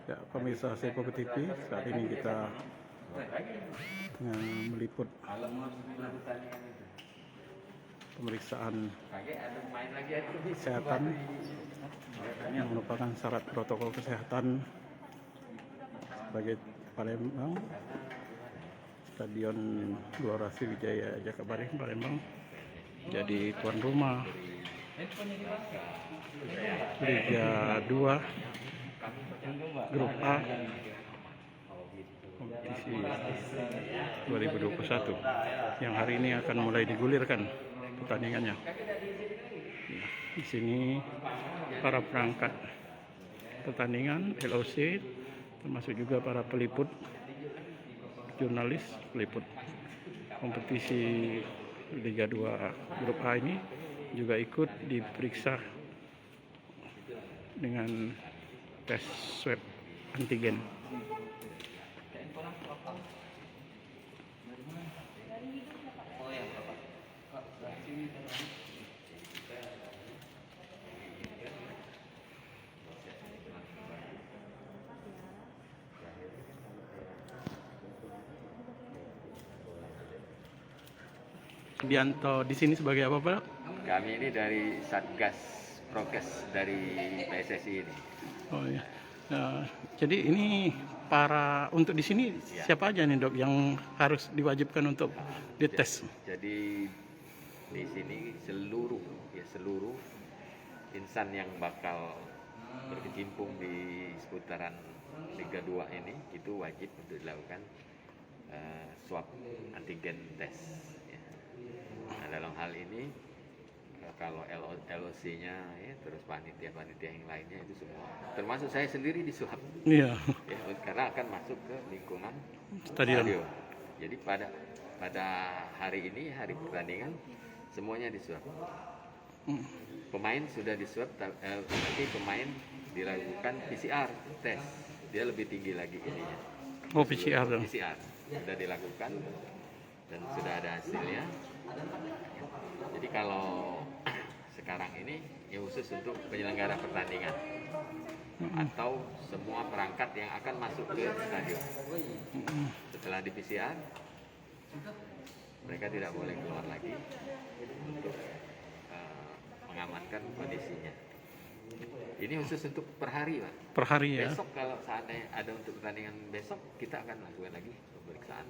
Ya, pemirsa Sepo TV, saat ini kita tengah meliput pemeriksaan kesehatan yang merupakan syarat protokol kesehatan sebagai Palembang, Stadion Gelora Sriwijaya Jakabaring Palembang jadi tuan rumah Liga 2 Grup A kompetisi 2021 yang hari ini akan mulai digulirkan pertandingannya. Di sini para perangkat pertandingan LOC, termasuk juga para peliput, jurnalis peliput kompetisi Liga 2 Grup A ini juga ikut diperiksa dengan tes swab antigen. Bianto di sini sebagai apa, Pak? Kami ini dari Satgas Prokes dari PSSI ini. Oh ya. Jadi ini untuk di sini siapa aja nih, Dok, yang harus diwajibkan untuk dites? Jadi di sini seluruh insan yang bakal berkecimpung di seputaran Liga 2 ini itu wajib untuk dilakukan swab antigen test. Ya. Nah, dalam hal ini kalau LOC-nya ya, terus panitia yang lainnya itu semua, termasuk saya sendiri diswab. Iya. Ya, karena akan masuk ke lingkungan Stadion. Jadi pada hari ini, hari pertandingan, semuanya diswab. Pemain sudah diswab, tapi pemain dilakukan PCR tes. Dia lebih tinggi lagi ininya. Oh, PCR dong. PCR sudah dilakukan dan sudah ada hasilnya. Jadi kalau sekarang ini ya khusus untuk penyelenggara pertandingan atau semua perangkat yang akan masuk ke stadion. Setelah di PCR, mereka tidak boleh keluar lagi untuk mengamankan kondisinya. Ini khusus untuk per hari, Pak. Per hari ya. Besok kalau seandainya ada untuk pertandingan besok, kita akan lakukan lagi pemeriksaan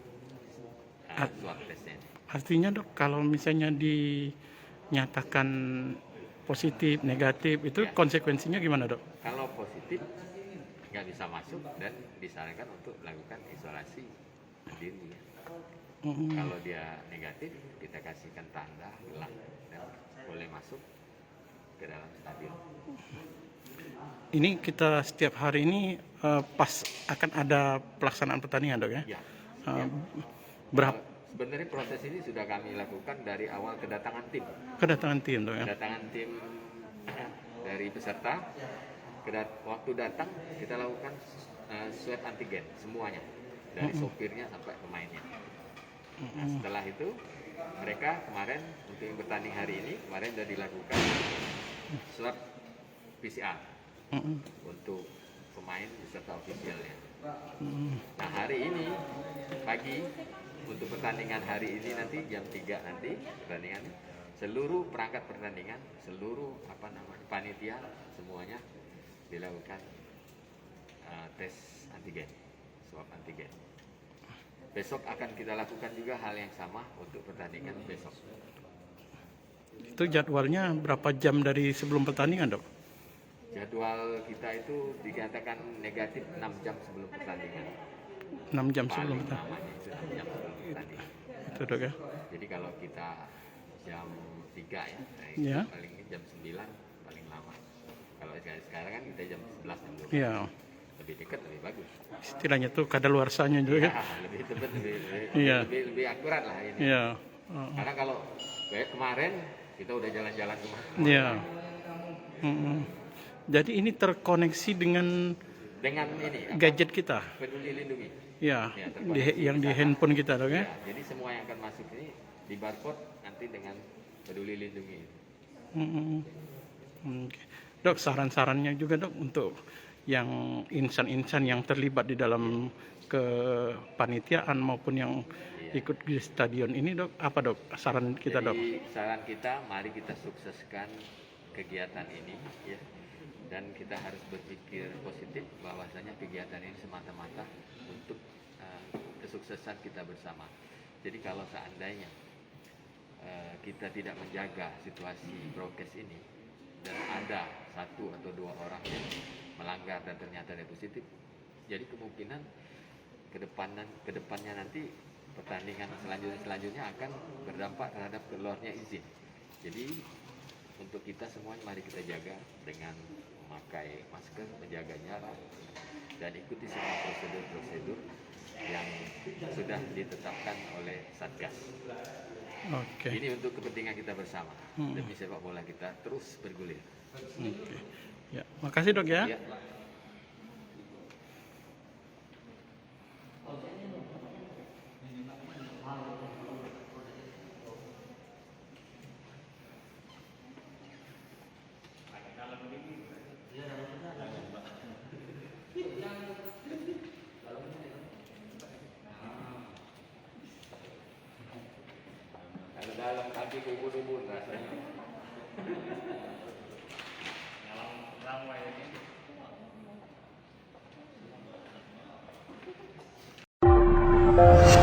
swab testnya. Artinya, Dok, kalau misalnya dinyatakan positif, negatif, itu konsekuensinya gimana, Dok? Kalau positif nggak bisa masuk dan disarankan untuk melakukan isolasi mandiri. Kalau dia negatif, kita kasihkan tanda hilang dan boleh masuk ke dalam stadion. Ini kita setiap hari ini pas akan ada pelaksanaan pertandingan, Dok, ya? Ya. Berapa? Sebenarnya proses ini sudah kami lakukan dari awal kedatangan tim. Kedatangan tim, Dok, ya? Kedatangan tim dari peserta. Waktu datang kita lakukan swab antigen semuanya, dari sopirnya sampai pemainnya. Nah, setelah itu mereka kemarin untuk yang bertanding hari ini kemarin sudah dilakukan swab PCR untuk pemain beserta ofisialnya. Nah, hari ini pagi untuk pertandingan hari ini nanti jam 3 nanti pertandingan, seluruh perangkat pertandingan, seluruh panitia semuanya dilakukan tes antigen, swab antigen. Besok akan kita lakukan juga hal yang sama untuk pertandingan besok. Itu jadwalnya berapa jam dari sebelum pertandingan, Dok? Jadwal kita itu dikatakan negatif 6 jam sebelum pertandingan. 6 jam sebelum pertandingan. Itu 6 jam sebelum pertandingan. Itu, Dok, ya? Jadi kalau kita jam 3 ya, Ya. paling jam 9 paling lama. Kalau sekarang kan kita jam 11 jam 12. Iya. Lebih dekat lebih bagus. Istilahnya tuh kadaluarsanya juga. Ya, lebih tepat, Iya. lebih akurat lah ini. Iya. Karena kalau kayak kemarin kita udah jalan-jalan kemana. Iya. Jadi ini terkoneksi dengan ini gadget kita. Peduli Lindungi. Ya, terkoneksi yang di handphone kita, Dok, ya? Ya, jadi semua yang akan masuk ini di barcode nanti dengan Peduli Lindungi. Oke. Dok, saran-sarannya juga, Dok, untuk yang insan-insan yang terlibat di dalam kepanitiaan maupun yang ikut di stadion ini, Dok? Apa, Dok, saran kita, Dok? Jadi saran kita, mari kita sukseskan kegiatan ini, ya. Dan kita harus berpikir positif bahwasanya kegiatan ini semata-mata untuk kesuksesan kita bersama. Jadi kalau seandainya kita tidak menjaga situasi prokes ini dan ada 1 atau 2 orang yang melanggar dan ternyata dia positif, jadi kemungkinan kedepannya nanti pertandingan selanjutnya akan berdampak terhadap keluarnya izin. Jadi untuk kita semuanya mari kita jaga dengan memakai masker, menjaga jarak, dan ikuti semua prosedur-prosedur yang sudah ditetapkan oleh Satgas. Oke. Ini untuk kepentingan kita bersama, demi sepak bola kita terus bergulir. Oke. Ya, makasih, Dok, ya. Ya. Kalau dalam kaki ubun-ubun rasanya. Ya.